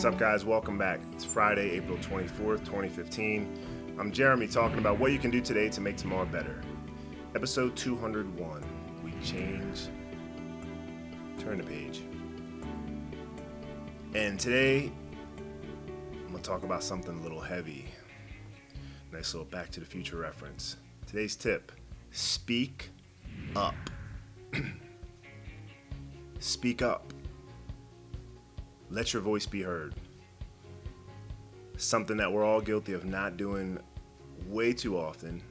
What's up, guys? Welcome back. It's Friday, April 24th, 2015. I'm Jeremy talking about what you can do today to make tomorrow better. Episode 201. We change. Turn the page. And today, I'm going to talk about something a little heavy. Nice little Back to the Future reference. Today's tip: speak up. Speak up. Let your voice be heard. Something that we're all guilty of not doing way too often.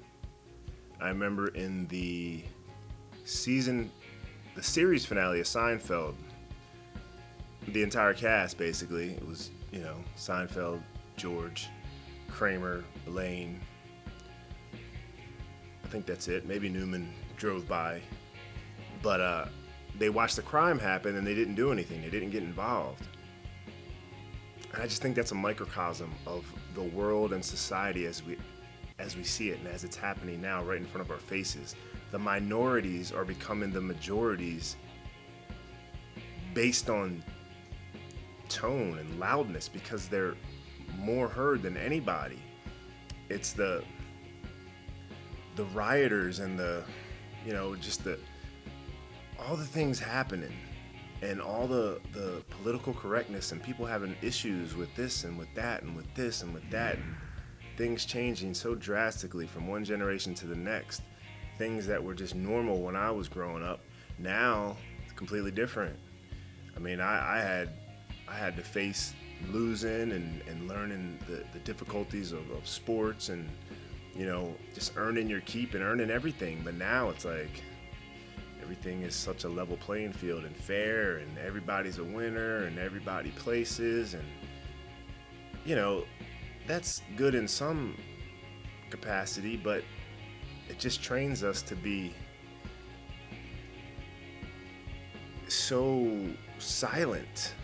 I remember in the series finale of Seinfeld, the entire cast basically, it was, Seinfeld, George, Kramer, Elaine. I think that's it. Maybe Newman drove by. But they watched the crime happen and they didn't do anything. They didn't get involved. And I just think that's a microcosm of the world and society as we see it and as it's happening now right in front of our faces. The minorities are becoming the majorities based on tone and loudness because they're more heard than anybody. It's the rioters and all the things happening. And all the political correctness and people having issues with this and with that and with this and with that, and things changing so drastically from one generation to the next. Things that were just normal when I was growing up, now it's completely different. I mean, I had to face losing and learning the difficulties of sports and, just earning your keep and earning everything. But now it's like, everything is such a level playing field and fair, and everybody's a winner and everybody places, and that's good in some capacity, but it just trains us to be so silent,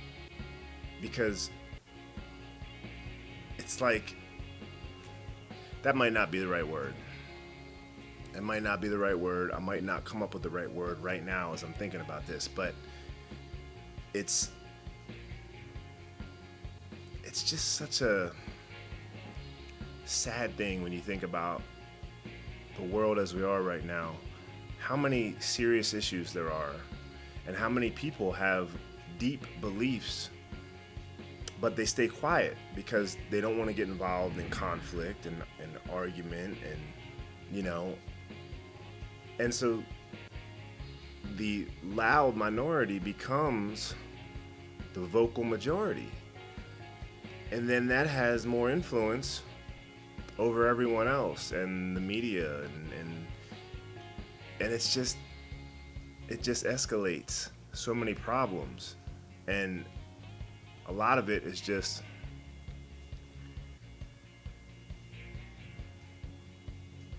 because it's like, that might not be the right word. It might not be the right word. I might not come up with the right word right now as I'm thinking about this, but it's just such a sad thing when you think about the world as we are right now, how many serious issues there are, and how many people have deep beliefs, but they stay quiet because they don't want to get involved in conflict and argument and, and so the loud minority becomes the vocal majority. And then that has more influence over everyone else and the media and it just escalates so many problems. And a lot of it is just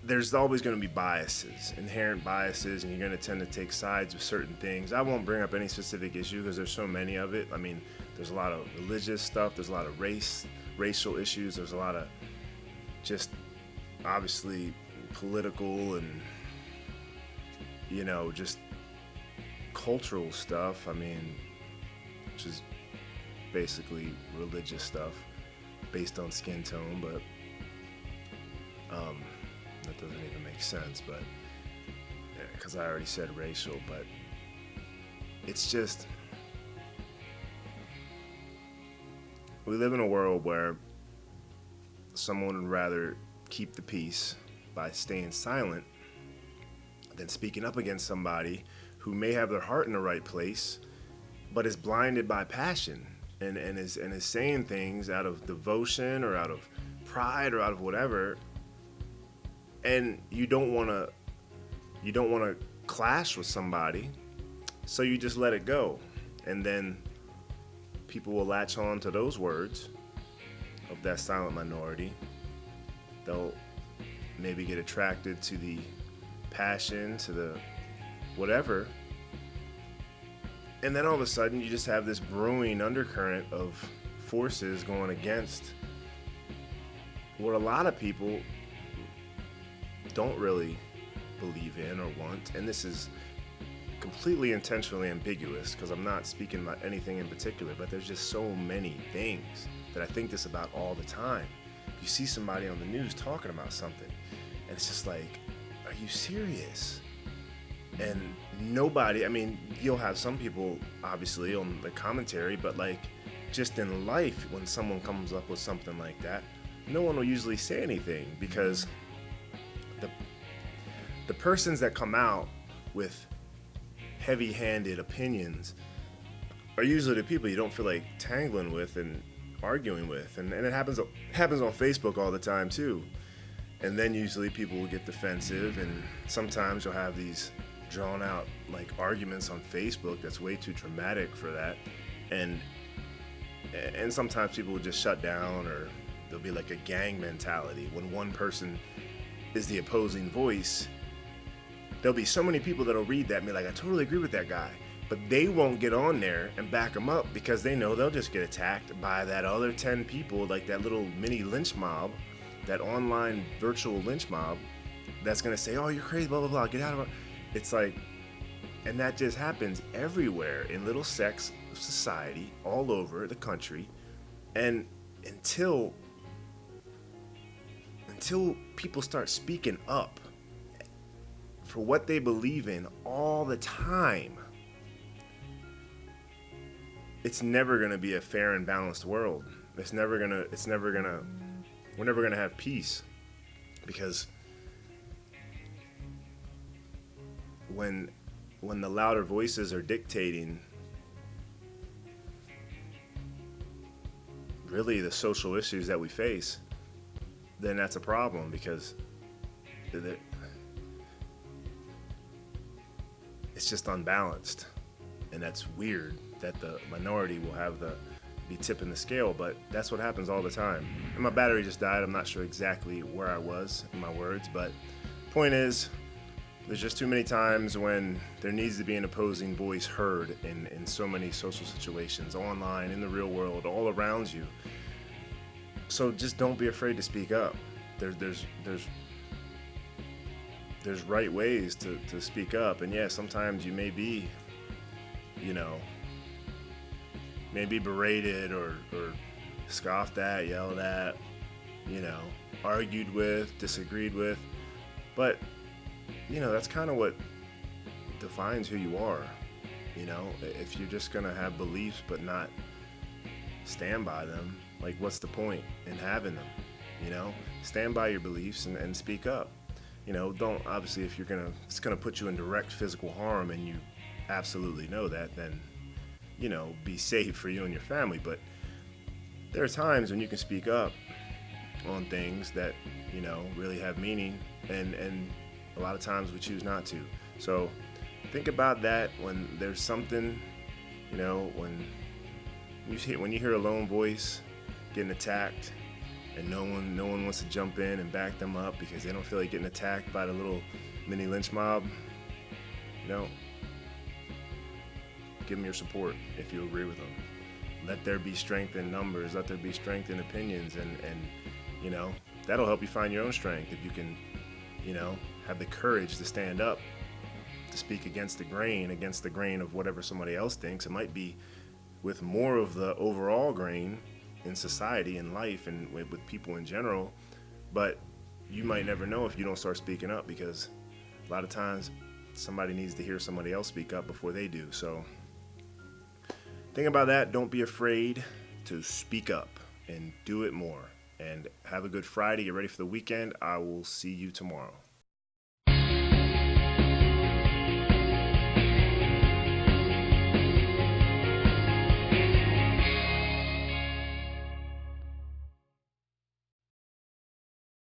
there's always going to be biases, inherent biases, and you're going to tend to take sides with certain things. I won't bring up any specific issue because there's so many of it. I mean, there's a lot of religious stuff, there's a lot of racial issues, there's a lot of just obviously political and, just cultural stuff. I mean, which is basically religious stuff based on skin tone, but that doesn't even make sense, but because I already said racial. But it's just, we live in a world where someone would rather keep the peace by staying silent than speaking up against somebody who may have their heart in the right place but is blinded by passion and is saying things out of devotion or out of pride or out of whatever. And you don't want to clash with somebody, so you just let it go. And then people will latch on to those words of that silent minority. They'll maybe get attracted to the passion, to the whatever. And then all of a sudden you just have this brewing undercurrent of forces going against what a lot of people don't really believe in or want. And this is completely intentionally ambiguous because I'm not speaking about anything in particular, but there's just so many things that I think this about all the time. You see somebody on the news talking about something, and it's just like, are you serious? And nobody, I mean, you'll have some people obviously on the commentary, but like just in life, when someone comes up with something like that, no one will usually say anything because the persons that come out with heavy-handed opinions are usually the people you don't feel like tangling with and arguing with, and it happens on Facebook all the time too. And then usually people will get defensive, and sometimes you'll have these drawn out like arguments on Facebook that's way too dramatic for that, and sometimes people will just shut down, or there'll be like a gang mentality when one person is the opposing voice. There'll be so many people that'll read that and be like, I totally agree with that guy. But they won't get on there and back them up because they know they'll just get attacked by that other 10 people, like that little mini lynch mob, that online virtual lynch mob that's going to say, oh, you're crazy, blah, blah, blah, get out of it. It's like, and that just happens everywhere in little sects of society all over the country. And until people start speaking up for what they believe in all the time, it's never going to be a fair and balanced world. We're never going to have peace, because when the louder voices are dictating really the social issues that we face, then that's a problem, because it's just unbalanced, and that's weird that the minority will be tipping the scale, but that's what happens all the time. And my battery just died. I'm not sure exactly where I was in my words, but point is, there's just too many times when there needs to be an opposing voice heard in so many social situations, online, in the real world, all around you. So just don't be afraid to speak up. There's right ways to speak up, and yeah, sometimes you may be, maybe berated or scoffed at, yelled at, argued with, disagreed with, but that's kind of what defines who you are. If you're just gonna have beliefs but not stand by them, like what's the point in having them? Stand by your beliefs and speak up. Don't, obviously, if it's gonna put you in direct physical harm and you absolutely know that, then be safe for you and your family. But there are times when you can speak up on things that really have meaning, and a lot of times we choose not to. So think about that when there's something, when you hear a lone voice getting attacked and no one wants to jump in and back them up because they don't feel like getting attacked by the little mini lynch mob, give them your support if you agree with them. Let there be strength in numbers, let there be strength in opinions, and that'll help you find your own strength if you can have the courage to stand up, to speak against the grain of whatever somebody else thinks. It might be with more of the overall grain in society and life and with people in general, but you might never know if you don't start speaking up, because a lot of times somebody needs to hear somebody else speak up before they do. So think about that. Don't be afraid to speak up and do it more. And have a good Friday. Get ready for the weekend. I will see you tomorrow.